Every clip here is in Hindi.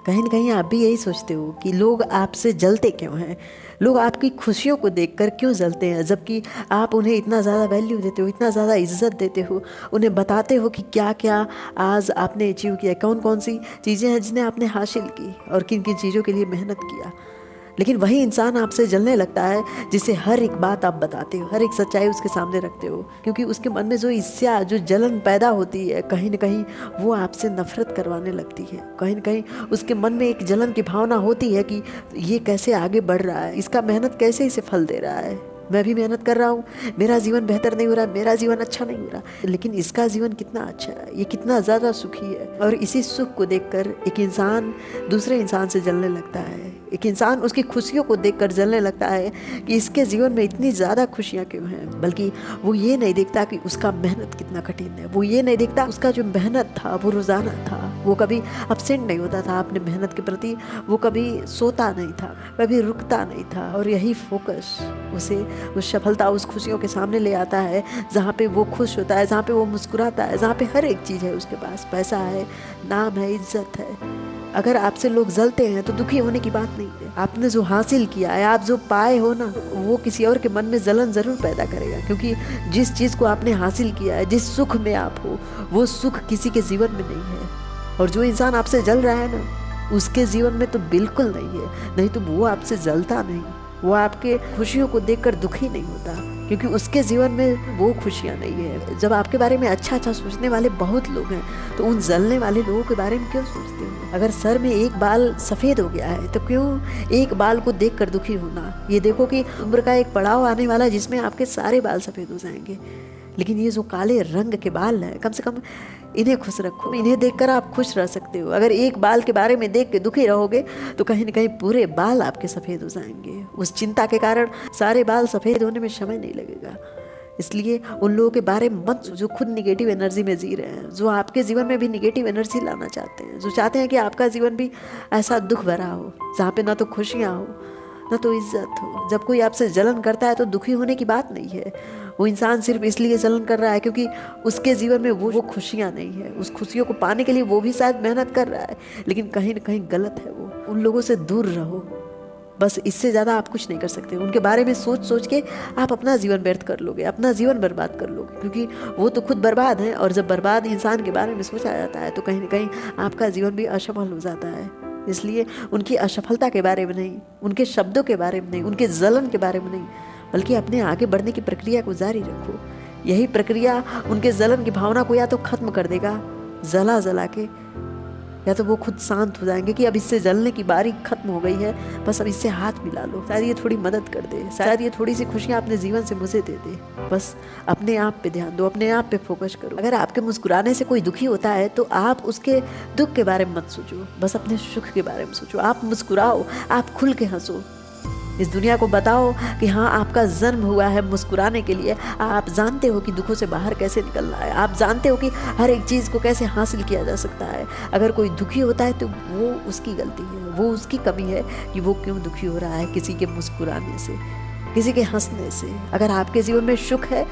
कहीं न कहीं आप भी यही सोचते हो कि लोग आपसे जलते क्यों हैं? लोग आपकी खुशियों को देखकर क्यों जलते हैं? जबकि आप उन्हें इतना ज़्यादा वैल्यू देते हो, इतना ज़्यादा इज़्ज़त देते हो, उन्हें बताते हो कि क्या-क्या आज आपने अचीव किया, कौन-कौन सी चीज़ें हैं जिन्हें आपने हासिल की और किन-किन चीज़ों के लिए मेहनत किया। लेकिन वही इंसान आपसे जलने लगता है जिसे हर एक बात आप बताते हो, हर एक सच्चाई उसके सामने रखते हो, क्योंकि उसके मन में जो ईर्ष्या, जो जलन पैदा होती है, कहीं न कहीं वो आपसे नफ़रत करवाने लगती है। कहीं न कहीं उसके मन में एक जलन की भावना होती है कि ये कैसे आगे बढ़ रहा है, इसका मेहनत कैसे इसे फल दे रहा है। मैं भी मेहनत कर रहा हूँ, मेरा जीवन बेहतर नहीं हो रहा, मेरा जीवन अच्छा नहीं हो रहा, लेकिन इसका जीवन कितना अच्छा है, ये कितना ज़्यादा सुखी है। और इसी सुख को देखकर एक इंसान दूसरे इंसान से जलने लगता है। एक इंसान उसकी खुशियों को देखकर जलने लगता है कि इसके जीवन में इतनी ज़्यादा खुशियाँ क्यों हैं। बल्कि वो ये नहीं देखता कि उसका मेहनत कितना कठिन है, वो ये नहीं देखता उसका जो मेहनत था वो रोज़ाना था, वो कभी अपसेंट नहीं होता था अपने मेहनत के प्रति, वो कभी सोता नहीं था, कभी रुकता नहीं था। और यही फोकस उसे उस सफलता, उस खुशियों के सामने ले आता है जहाँ पे वो खुश होता है, जहाँ पे वो मुस्कुराता है, जहाँ पे हर एक चीज़ है उसके पास, पैसा है, नाम है, इज्जत है। अगर आपसे लोग जलते हैं तो दुखी होने की बात नहीं है। आपने जो हासिल किया है, आप जो पाए हो ना, वो किसी और के मन में जलन ज़रूर पैदा करेगा, क्योंकि जिस चीज़ को आपने हासिल किया है, जिस सुख में आप हो, वो सुख किसी के जीवन में नहीं है। और जो इंसान आपसे जल रहा है ना, उसके जीवन में तो बिल्कुल नहीं है, नहीं तो वो आपसे जलता नहीं, वो आपके खुशियों को देखकर दुखी नहीं होता, क्योंकि उसके जीवन में वो खुशियाँ नहीं है। जब आपके बारे में अच्छा अच्छा सोचने वाले बहुत लोग हैं, तो उन जलने वाले लोगों के बारे में क्यों सोचते हो? अगर सर में एक बाल सफ़ेद हो गया है तो क्यों एक बाल को देखकर दुखी होना? ये देखो कि उम्र का एक पड़ाव आने वाला है जिसमें आपके सारे बाल सफ़ेद हो जाएंगे, लेकिन ये जो काले रंग के बाल हैं, कम से कम इन्हें खुश रखो, इन्हें देखकर आप खुश रह सकते हो। अगर एक बाल के बारे में देख के दुखी रहोगे तो कहीं न कहीं पूरे बाल आपके सफ़ेद हो जाएंगे। उस चिंता के कारण सारे बाल सफ़ेद होने में समय नहीं लगेगा। इसलिए उन लोगों के बारे में मत जो खुद निगेटिव एनर्जी में जी रहे हैं, जो आपके जीवन में भी निगेटिव एनर्जी लाना चाहते हैं, जो चाहते हैं कि आपका जीवन भी ऐसा दुख भरा हो, जहाँ पे ना तो खुशियाँ हो, ना तो इज्जत हो। जब कोई आपसे जलन करता है तो दुखी होने की बात नहीं है। वो इंसान सिर्फ इसलिए जलन कर रहा है क्योंकि उसके जीवन में वो खुशियाँ नहीं है। उस खुशियों को पाने के लिए वो भी शायद मेहनत कर रहा है, लेकिन कहीं न कहीं गलत है वो। उन लोगों से दूर रहो, बस इससे ज़्यादा आप कुछ नहीं कर सकते। उनके बारे में सोच सोच के आप अपना जीवन व्यर्थ कर लोगे, अपना जीवन बर्बाद कर लोगे, क्योंकि वो तो खुद बर्बाद हैं। और जब बर्बाद इंसान के बारे में सोचा जाता है तो कहीं न कहीं आपका जीवन भी असफल हो जाता है। इसलिए उनकी असफलता के बारे में नहीं, उनके शब्दों के बारे में नहीं, उनके जलन के बारे में नहीं, बल्कि अपने आगे बढ़ने की प्रक्रिया को जारी रखो। यही प्रक्रिया उनके जलन की भावना को या तो खत्म कर देगा जला जला के, या तो वो खुद शांत हो जाएंगे कि अब इससे जलने की बारी खत्म हो गई है, बस अब इससे हाथ मिला लो, शायद ये थोड़ी मदद कर दे, शायद ये थोड़ी सी खुशियाँ अपने जीवन से मुझे दे दे। बस अपने आप पे ध्यान दो, अपने आप पे फोकस करो। अगर आपके मुस्कुराने से कोई दुखी होता है तो आप उसके दुख के बारे में मत सोचो, बस अपने सुख के बारे में सोचो। आप मुस्कुराओ, आप खुल के हंसो, इस दुनिया को बताओ कि हाँ, आपका जन्म हुआ है मुस्कुराने के लिए। आप जानते हो कि दुखों से बाहर कैसे निकलना है, आप जानते हो कि हर एक चीज़ को कैसे हासिल किया जा सकता है। अगर कोई दुखी होता है तो वो उसकी गलती है, वो उसकी कमी है कि वो क्यों दुखी हो रहा है किसी के मुस्कुराने से, किसी के हंसने से। अगर आपके जीवन में सुख है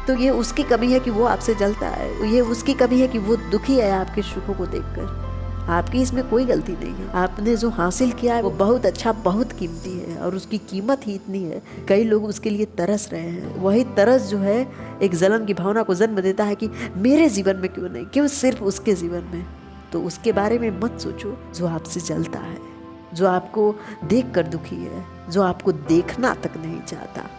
तो ये उसकी कमी है कि वो आपसे जलता है, ये उसकी कमी है कि वो दुखी है आपके सुखों को देखकर। आपकी इसमें कोई गलती नहीं है। आपने जो हासिल किया है वो बहुत अच्छा, बहुत कीमती है, और उसकी कीमत ही इतनी है कई लोग उसके लिए तरस रहे हैं। वही तरस जो है एक जलन की भावना को जन्म देता है कि मेरे जीवन में क्यों नहीं, क्यों सिर्फ उसके जीवन में। तो उसके बारे में मत सोचो जो आपसे जलता है, जो आपको देख कर दुखी है, जो आपको देखना तक नहीं चाहता।